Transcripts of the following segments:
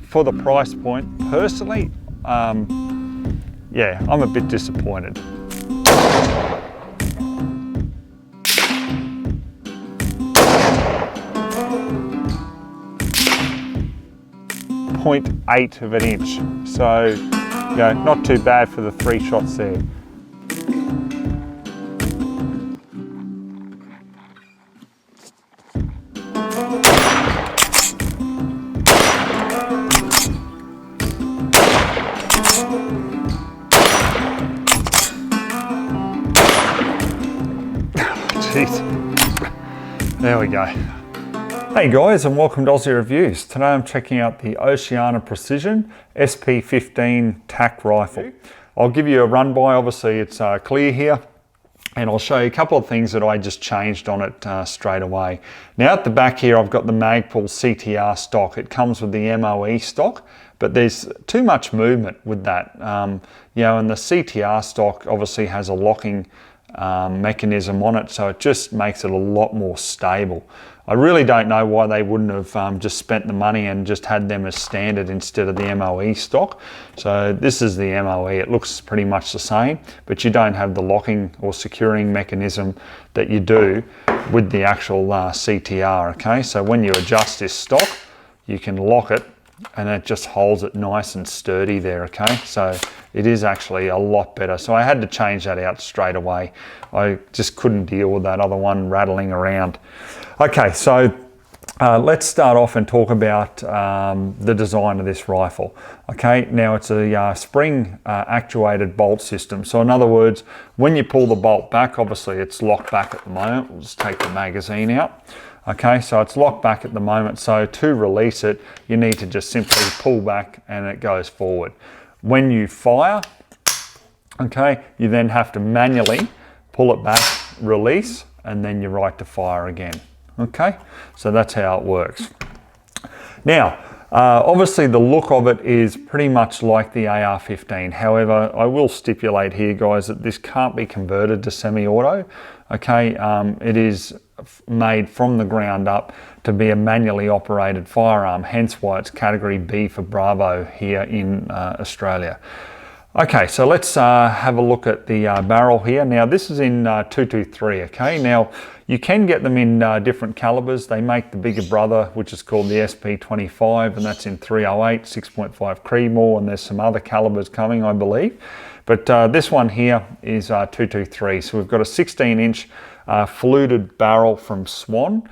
for the price point, personally, yeah, I'm a bit disappointed. .8 of an inch, so you know, not too bad for the 3 shots there. Jeez, there we go. Hey guys, and welcome to Ozzie Reviews. Today I'm checking out the Oceania Precision SP-15 tack rifle. I'll give you a run by, obviously it's clear here, and I'll show you a couple of things that I just changed on it straight away. Now at the back here I've got the Magpul CTR stock. It comes with the MOE stock, but there's too much movement with that. You know, and the CTR stock obviously has a locking mechanism on it, so it just makes it a lot more stable. I really don't know why they wouldn't have just spent the money and just had them as standard instead of the MOE stock. So this is the MOE. It looks pretty much the same, but you don't have the locking or securing mechanism that you do with the actual CTR, okay? So when you adjust this stock, you can lock it and it just holds it nice and sturdy there, okay? So it is actually a lot better. So I had to change that out straight away. I just couldn't deal with that other one rattling around. Okay, so let's start off and talk about the design of this rifle. Okay, now it's a spring actuated bolt system. So in other words, when you pull the bolt back, obviously it's locked back at the moment. We'll just take the magazine out. Okay, so it's locked back at the moment. So to release it, you need to just simply pull back and it goes forward. When you fire, okay, you then have to manually pull it back, release, and then you're right to fire again. Okay, so that's how it works. Now, obviously the look of it is pretty much like the AR-15. However, I will stipulate here, guys, that this can't be converted to semi-auto. Okay, it is made from the ground up to be a manually operated firearm, hence why it's category B for Bravo here in Australia. Okay, so let's have a look at the barrel here. Now this is in 223, okay? Now you can get them in different calibers. They make the bigger brother, which is called the SP-15, and that's in 308, 6.5 Creedmoor, and there's some other calibers coming, I believe. But this one here is 223. So we've got a 16-inch fluted barrel from Swan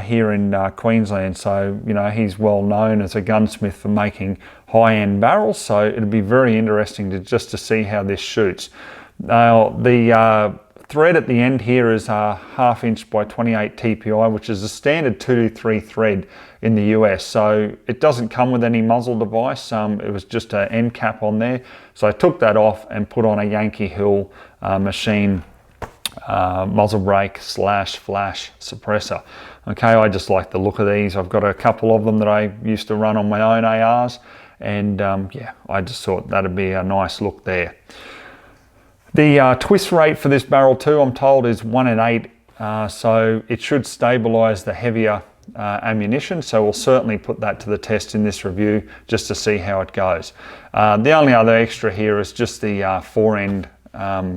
here in Queensland. So, you know, he's well known as a gunsmith for making high-end barrels. So it'll be very interesting to see how this shoots. Now, the thread at the end here is 1/2 inch by 28 TPI, which is a standard 223 thread in the US. So it doesn't come with any muzzle device. It was just an end cap on there. So I took that off and put on a Yankee Hill machine muzzle brake / flash suppressor. Okay, I just like the look of these. I've got a couple of them that I used to run on my own ARs, and yeah, I just thought that'd be a nice look there. The twist rate for this barrel too, I'm told, is 1 in 8, so it should stabilize the heavier ammunition. So we'll certainly put that to the test in this review just to see how it goes. The only other extra here is just the fore-end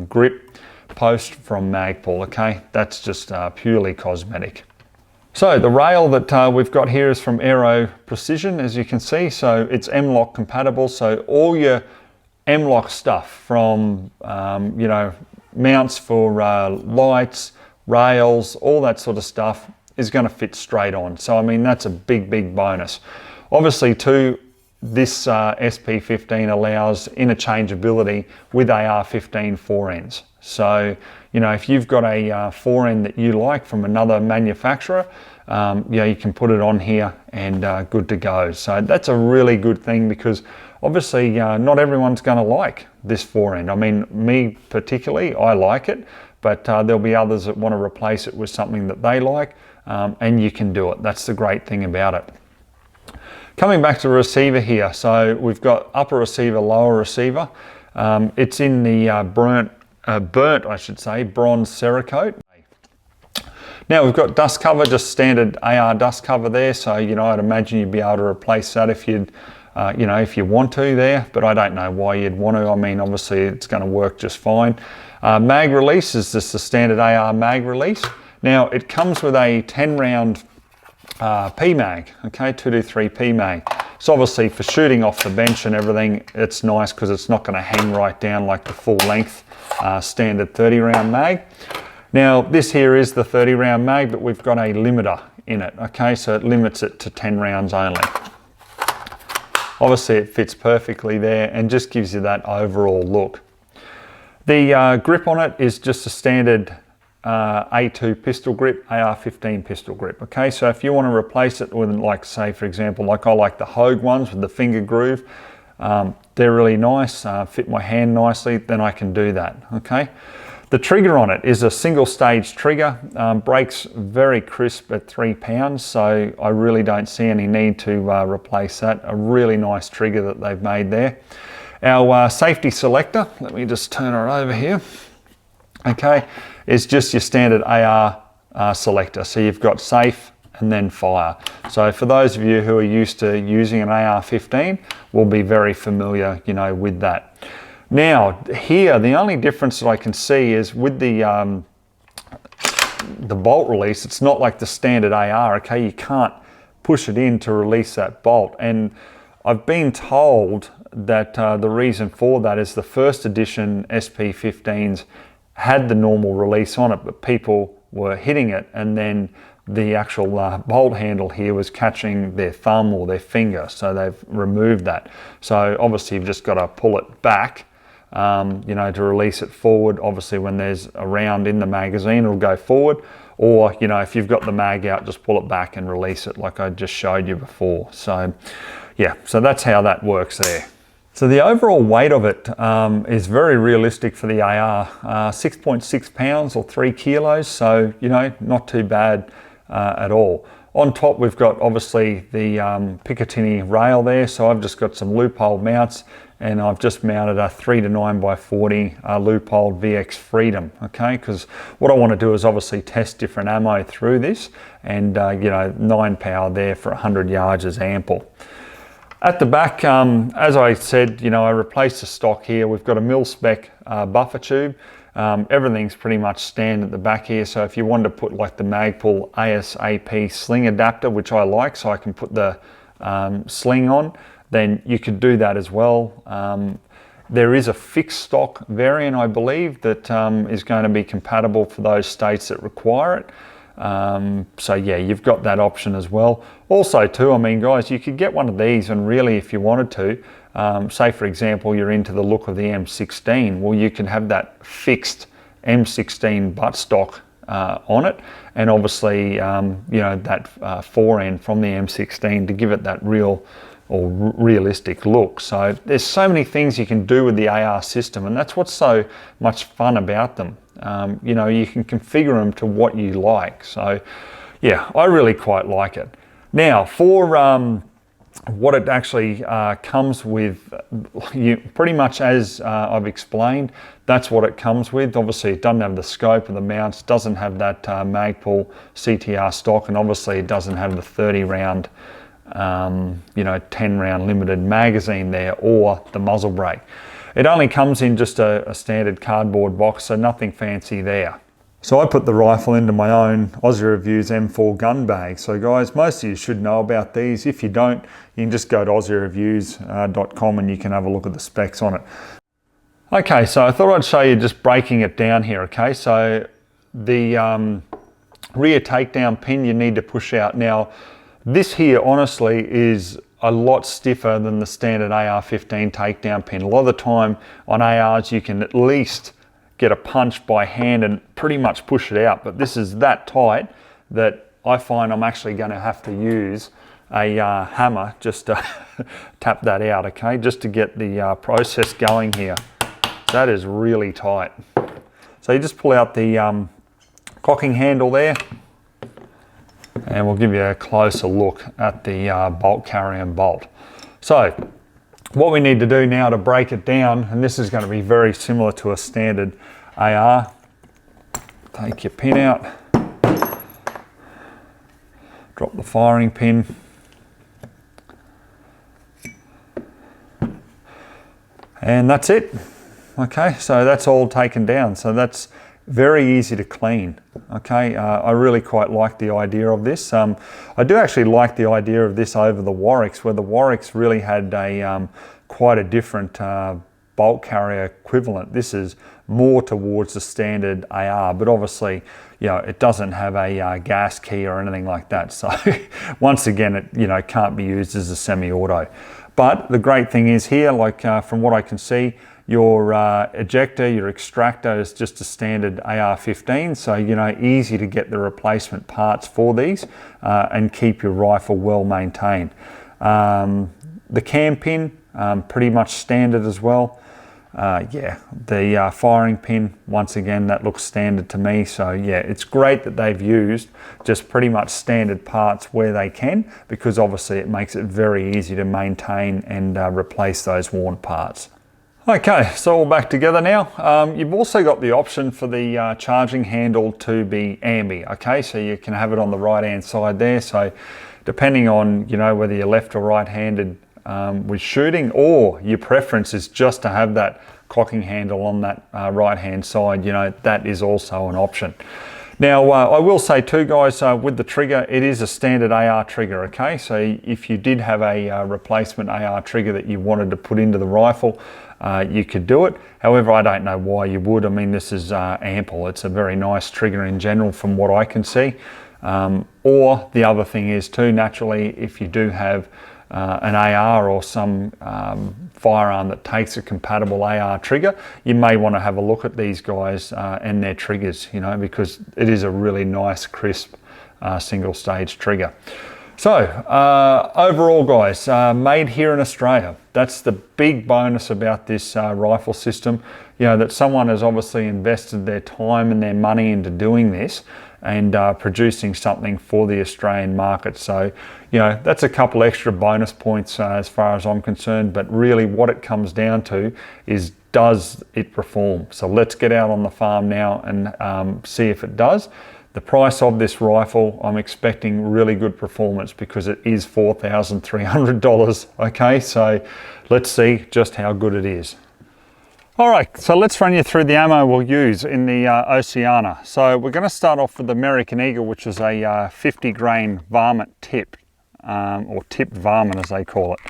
grip post from Magpul, okay? That's just purely cosmetic. So the rail that we've got here is from Aero Precision, as you can see. So it's M-LOK compatible, so all your M-LOK stuff from, you know, mounts for lights, rails, all that sort of stuff is going to fit straight on. So, I mean, that's a big bonus. Obviously, too, this SP-15 allows interchangeability with AR-15 forends. So, you know, if you've got a forend that you like from another manufacturer, yeah, you can put it on here and good to go. So that's a really good thing, because obviously not everyone's going to like this forend. I mean, me particularly, I like it, but there'll be others that want to replace it with something that they like, and you can do it. That's the great thing about it. Coming back to the receiver here, so we've got upper receiver, lower receiver. It's in the burnt, I should say, bronze Cerakote. Now we've got dust cover, just standard AR dust cover there. So, you know, I'd imagine you'd be able to replace that if you'd you know, if you want to there, but I don't know why you'd want to. I mean, obviously it's going to work just fine. Mag release is just the standard AR mag release. Now it comes with a 10 round P mag, okay, 223 P mag. So obviously for shooting off the bench and everything, it's nice because it's not going to hang right down like the full length standard 30 round mag. Now this here is the 30 round mag, but we've got a limiter in it, okay, so it limits it to 10 rounds only. Obviously it fits perfectly there and just gives you that overall look. The grip on it is just a standard A2 pistol grip, AR-15 pistol grip, okay? So if you want to replace it with, like, say for example, like I like the Hogue ones with the finger groove, they're really nice, fit my hand nicely, then I can do that, okay? The trigger on it is a single stage trigger, breaks very crisp at 3 pounds, so I really don't see any need to replace that. A really nice trigger that they've made there. Our safety selector, let me just turn her over here, okay, is just your standard AR selector. So you've got safe and then fire. So for those of you who are used to using an AR-15, will be very familiar, you know, with that. Now here, the only difference that I can see is with the bolt release, it's not like the standard AR, okay? You can't push it in to release that bolt. And I've been told that the reason for that is the first edition SP-15s had the normal release on it, but people were hitting it and then the actual bolt handle here was catching their thumb or their finger, so they've removed that. So obviously you've just got to pull it back, you know, to release it forward. Obviously when there's a round in the magazine, it'll go forward, or, you know, if you've got the mag out, just pull it back and release it like I just showed you before. So yeah, so that's how that works there. So the overall weight of it is very realistic for the AR, 6.6 pounds or 3 kilos, so, you know, not too bad at all. On top we've got obviously the Picatinny rail there, so I've just got some loophole mounts and I've just mounted a 3 to 9x40 loophole VX Freedom, okay, because what I want to do is obviously test different ammo through this, and you know, 9 power there for 100 yards is ample. At the back, as I said, you know, I replaced the stock here. We've got a mil-spec buffer tube. Everything's pretty much standard at the back here, so if you wanted to put like the Magpul ASAP sling adapter, which I like, so I can put the sling on, then you could do that as well. There is a fixed stock variant, I believe, that is going to be compatible for those states that require it. So yeah, you've got that option as well. Also too, I mean guys, you could get one of these, and really if you wanted to, say for example you're into the look of the M16, well you can have that fixed M16 buttstock on it, and obviously you know, that forend from the M16 to give it that real or realistic look. So there's so many things you can do with the AR system, and that's what's so much fun about them. You know, you can configure them to what you like. So yeah, I really quite like it. Now for what it actually comes with, you pretty much as I've explained, that's what it comes with. Obviously it doesn't have the scope of the mounts, doesn't have that Magpul CTR stock, and obviously it doesn't have the 30 round you know, 10 round limited magazine there, or the muzzle brake. It only comes in just a standard cardboard box, so nothing fancy there. So I put the rifle into my own Ozzie Reviews M4 gun bag. So guys, most of you should know about these. If you don't, you can just go to aussiereviews.com and you can have a look at the specs on it. Okay, so I thought I'd show you just breaking it down here, okay? So the rear takedown pin you need to push out. Now, this here honestly is a lot stiffer than the standard AR-15 takedown pin. A lot of the time on ARs you can at least get a punch by hand and pretty much push it out, but this is that tight that I find I'm actually going to have to use a hammer just to tap that out, okay, just to get the process going here. That is really tight. So you just pull out the cocking handle there, and we'll give you a closer look at the bolt carrying bolt. So what we need to do now to break it down, and this is going to be very similar to a standard AR, take your pin out, drop the firing pin, And that's it. Okay, so that's all taken down. So that's very easy to clean. Okay, I really quite like the idea of this. I do actually like the idea of this over the Warwicks, where the Warwicks really had a quite a different bolt carrier equivalent. This is more towards the standard AR, but obviously, you know, it doesn't have a gas key or anything like that. So once again, it, you know, can't be used as a semi-auto. But the great thing is here, like from what I can see, your ejector, your extractor is just a standard AR-15, so you know, easy to get the replacement parts for these and keep your rifle well maintained. The cam pin, pretty much standard as well. Yeah, the firing pin, once again, that looks standard to me. So yeah, it's great that they've used just pretty much standard parts where they can, because obviously it makes it very easy to maintain and replace those worn parts. Okay, so all back together now. You've also got the option for the charging handle to be ambi, okay? So you can have it on the right-hand side there. So depending on, you know, whether you're left or right-handed with shooting, or your preference is just to have that cocking handle on that right-hand side, you know, that is also an option. Now, I will say too, guys, with the trigger, it is a standard AR trigger, okay? So if you did have a replacement AR trigger that you wanted to put into the rifle, you could do it. However, I don't know why you would. I mean, this is ample. It's a very nice trigger in general from what I can see. Or the other thing is too, naturally, if you do have an AR or some firearm that takes a compatible AR trigger, you may want to have a look at these guys and their triggers, you know, because it is a really nice, crisp single stage trigger. So overall, guys, made here in Australia. That's the big bonus about this rifle system, you know, that someone has obviously invested their time and their money into doing this and producing something for the Australian market. So, you know, that's a couple extra bonus points as far as I'm concerned, but really what it comes down to is, does it perform? So let's get out on the farm now and see if it does. The price of this rifle, I'm expecting really good performance because it is $4,300, okay? So let's see just how good it is. All right, so let's run you through the ammo we'll use in the Oceania. So we're going to start off with the American Eagle, which is a 50 grain varmint tip, or tipped varmint as they call it.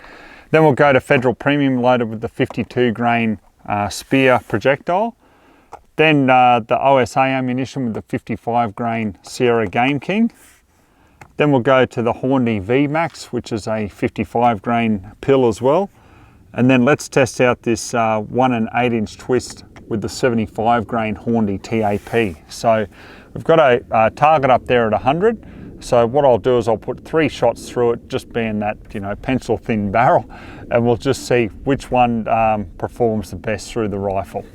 Then we'll go to Federal Premium loaded with the 52 grain Spear projectile. Then the OSA ammunition with the 55 grain Sierra Game King. Then we'll go to the Hornady VMAX, which is a 55 grain pill as well. And then let's test out this 1 1/8" twist with the 75 grain Hornady TAP. So we've got a target up there at 100. So what I'll do is I'll put 3 shots through it, just being that, you know, pencil thin barrel, and we'll just see which one performs the best through the rifle.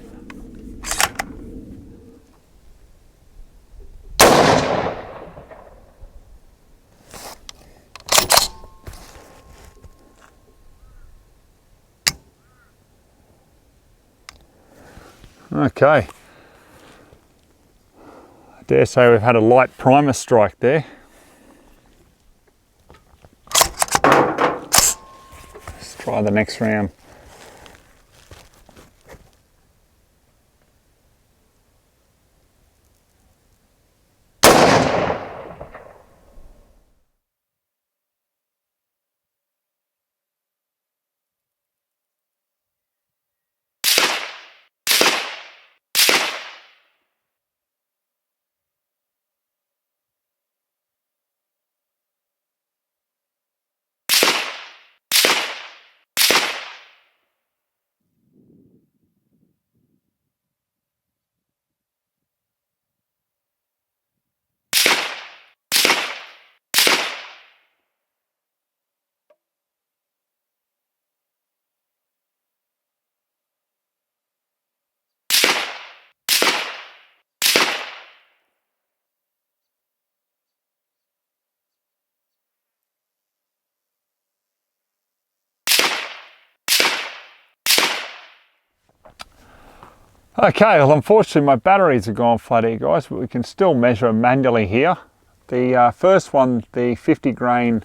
Okay, I dare say we've had a light primer strike there. Let's try the next round. Okay, well unfortunately my batteries have gone flat here, guys, but we can still measure manually here. The first one, the 50 grain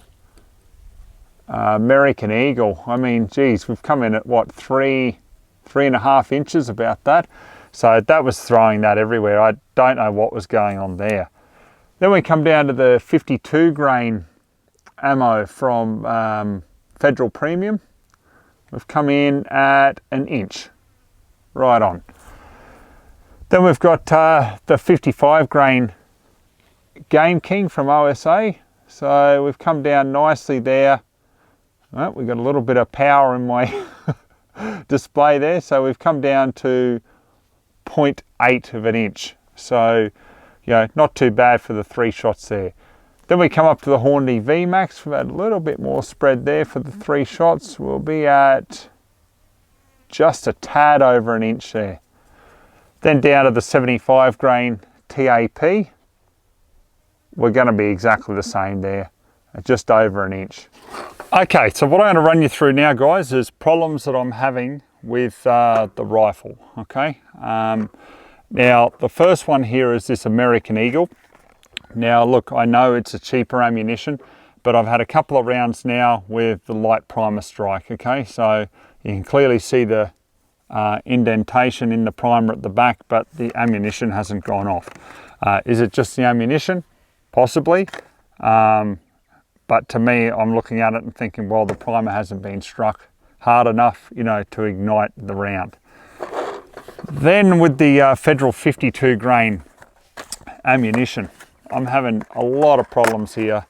American Eagle, I mean, geez, we've come in at what, 3 3.5 inches, about that. So that was throwing that everywhere. I don't know what was going on there. Then we come down to the 52 grain ammo from Federal Premium. We've come in at 1 inch, right on. Then we've got the 55 grain Game King from OSA. So we've come down nicely there. Oh, we've got a little bit of power in my display there. So we've come down to 0.8 of an inch. So, you know, not too bad for the 3 shots there. Then we come up to the Hornady VMAX. We've had a little bit more spread there for the 3 shots. We'll be at just a tad over 1 inch there. Then down to the 75 grain TAP. We're going to be exactly the same there, just over 1 inch. Okay, so what I'm going to run you through now, guys, is problems that I'm having with the rifle. Okay, now the first one here is this American Eagle. Now look, I know it's a cheaper ammunition, but I've had a couple of rounds now with the light primer strike. Okay, so you can clearly see the indentation in the primer at the back, but the ammunition hasn't gone off. Is it just the ammunition? Possibly, but to me, I'm looking at it and thinking, well, the primer hasn't been struck hard enough, you know, to ignite the round. Then with the Federal 52 grain ammunition, I'm having a lot of problems here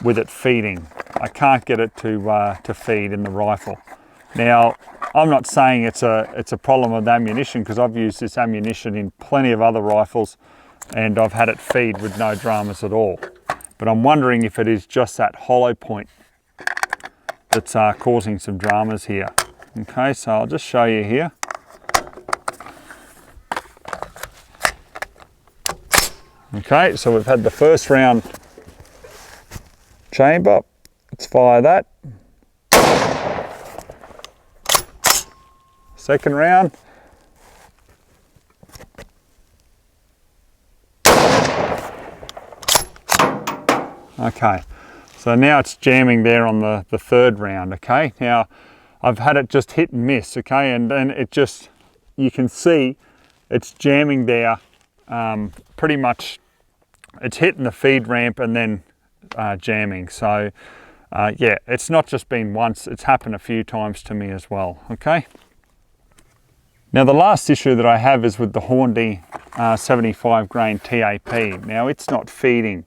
with it feeding. I can't get it to feed in the rifle. Now, I'm not saying it's a problem with ammunition, because I've used this ammunition in plenty of other rifles and I've had it feed with no dramas at all. But I'm wondering if it is just that hollow point that's causing some dramas here. Okay, so I'll just show you here. Okay, so we've had the first round chamber. Let's fire that. Second round. Okay, so now it's jamming there on the third round. Okay, now I've had it just hit and miss. Okay, and then it just, you can see it's jamming there. Pretty much it's hitting the feed ramp and then jamming. So yeah, it's not just been once, it's happened a few times to me as well. Okay, now the last issue that I have is with the Hornady 75 grain TAP. Now it's not feeding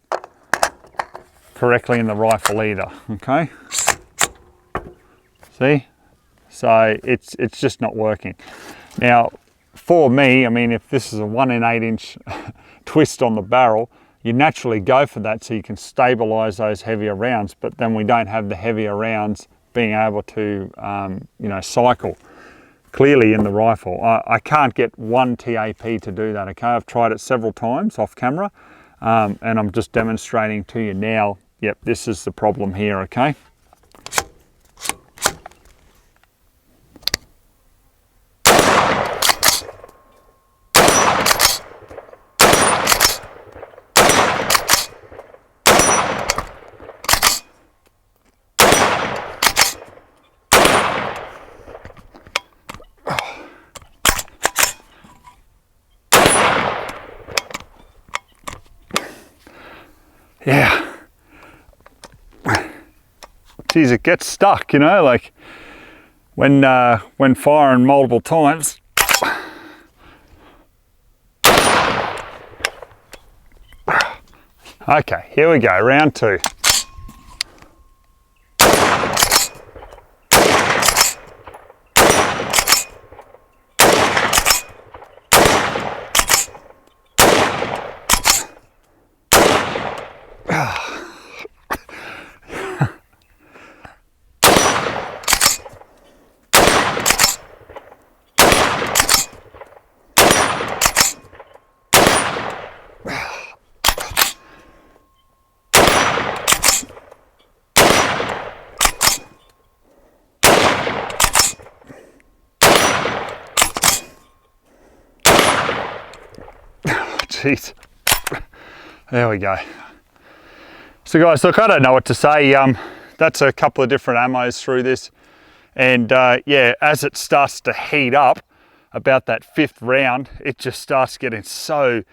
correctly in the rifle either. Okay, see, so it's just not working. Now for me, I mean, if this is a 1 in 8 inch twist on the barrel, you naturally go for that so you can stabilize those heavier rounds, but then we don't have the heavier rounds being able to you know, cycle clearly in the rifle. I can't get one TAP to do that. Okay, I've tried it several times off camera, and I'm just demonstrating to you now. Yep, this is the problem here. Okay, yeah. Geez, it gets stuck, you know, like when firing multiple times. Okay, here we go, round 2. Jeez. There we go. So guys, look, I don't know what to say. That's a couple of different ammos through this, And yeah, as it starts to heat up, about that 5th round, it just starts getting so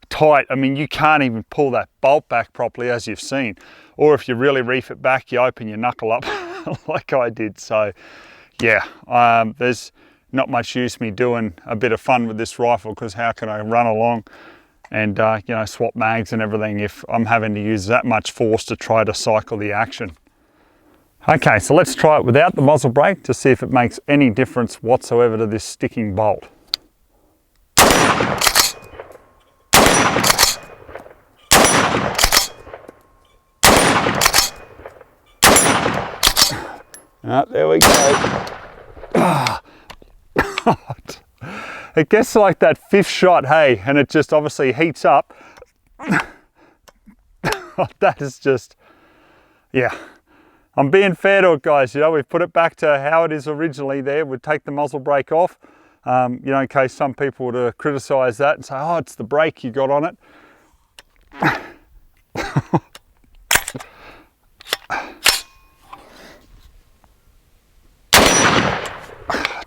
tight. I mean, you can't even pull that bolt back properly, as you've seen. Or if you really reef it back, you open your knuckle up like I did. So yeah, there's not much use me doing a bit of fun with this rifle, because how can I run along and you know, swap mags and everything if I'm having to use that much force to try to cycle the action. Okay, so let's try it without the muzzle brake to see if it makes any difference whatsoever to this sticking bolt. There we go. It gets like that 5th shot, hey, and it just obviously heats up. That is just, yeah. I'm being fair to it, guys. You know, we've put it back to how it is originally there. We'd take the muzzle brake off, you know, in case some people were to criticise that and say, oh, it's the brake you got on it.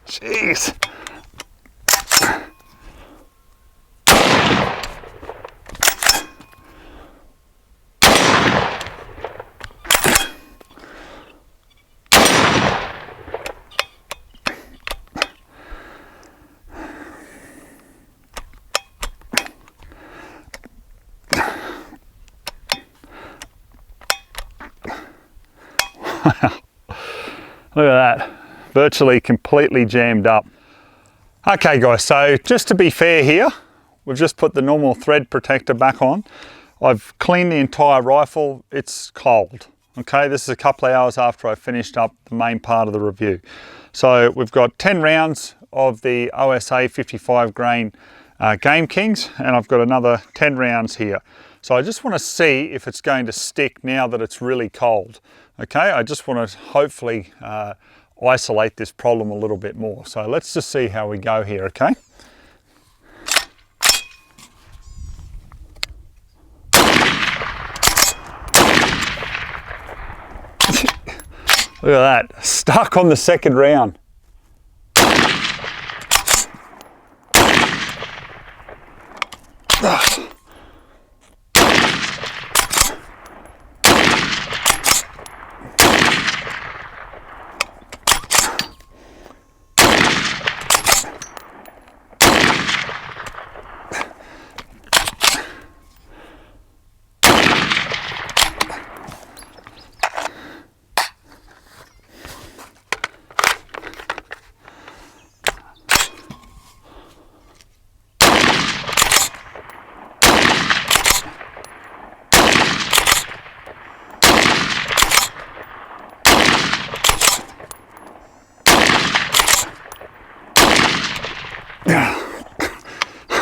Jeez. Look at that, virtually completely jammed up. Okay guys, so just to be fair here, we've just put the normal thread protector back on. I've cleaned the entire rifle, it's cold. Okay, this is a couple of hours after I finished up the main part of the review. So we've got 10 rounds of the OSA 55 grain Game Kings, and I've got another 10 rounds here. So I just want to see if it's going to stick now that it's really cold. Okay, I just want to hopefully isolate this problem a little bit more. So let's just see how we go here, okay? Look at that, stuck on the 2nd round.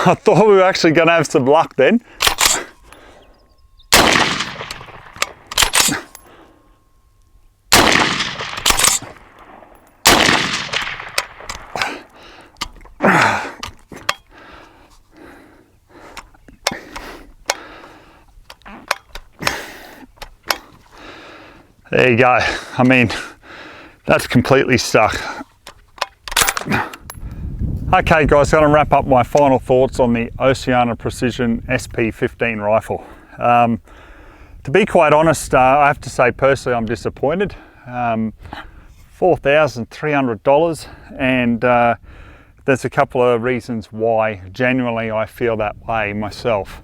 I thought we were actually going to have some luck then. There you go. I mean, that's completely stuck. Okay guys, I'm going to wrap up my final thoughts on the Oceania Precision SP15 rifle. To be quite honest, I have to say personally I'm disappointed. $4,300, and there's a couple of reasons why genuinely I feel that way myself.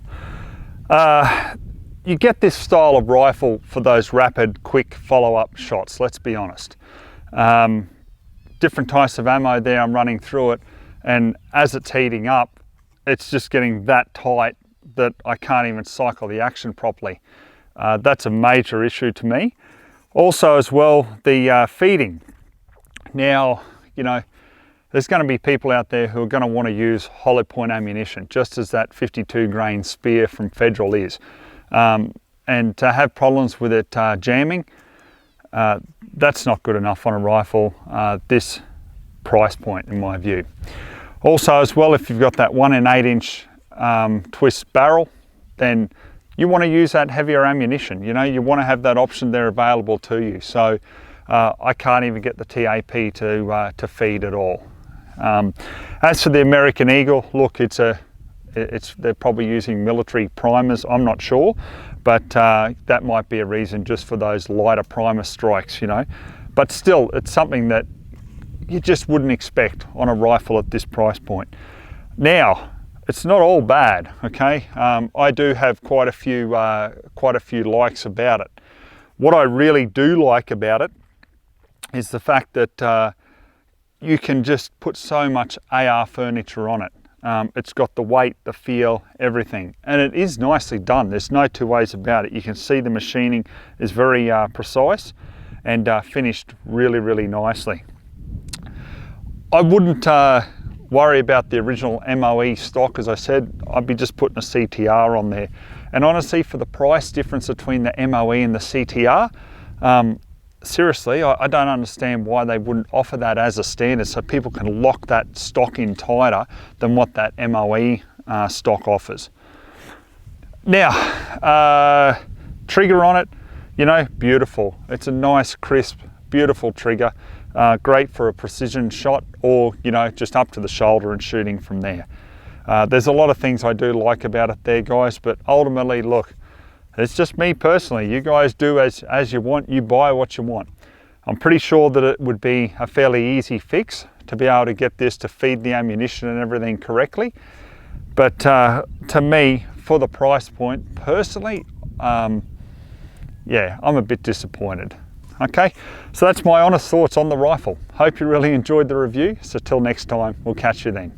You get this style of rifle for those rapid, quick follow-up shots, let's be honest. Different types of ammo there, I'm running through it, and as it's heating up, it's just getting that tight that I can't even cycle the action properly. That's a major issue to me. Also as well, the feeding. Now, you know, there's going to be people out there who are going to want to use hollow point ammunition, just as that 52 grain spear from Federal is. And to have problems with it jamming, that's not good enough on a rifle this price point in my view. Also as well, if you've got that 1 8" twist barrel, then you want to use that heavier ammunition. You know, you want to have that option there available to you. So I can't even get the TAP to feed at all. As for the American Eagle, look, they're probably using military primers, I'm not sure, but that might be a reason just for those lighter primer strikes, you know. But still, it's something that you just wouldn't expect on a rifle at this price point. Now, it's not all bad, okay? I do have quite a few likes about it. What I really do like about it is the fact that you can just put so much AR furniture on it. It's got the weight, the feel, everything, and it is nicely done. There's no two ways about it. You can see the machining is very precise and finished really, really nicely. I wouldn't worry about the original MOE stock. As I said, I'd be just putting a CTR on there. And honestly, for the price difference between the MOE and the CTR, seriously, I don't understand why they wouldn't offer that as a standard so people can lock that stock in tighter than what that MOE stock offers. Now, trigger on it, you know, beautiful. It's a nice, crisp, beautiful trigger. Great for a precision shot, or, you know, just up to the shoulder and shooting from there. There's a lot of things I do like about it there, guys, but ultimately, look, it's just me personally. You guys do as you want, you buy what you want. I'm pretty sure that it would be a fairly easy fix to be able to get this to feed the ammunition and everything correctly. But to me, for the price point, personally, yeah, I'm a bit disappointed. Okay, so that's my honest thoughts on the rifle. Hope you really enjoyed the review. So till next time, we'll catch you then.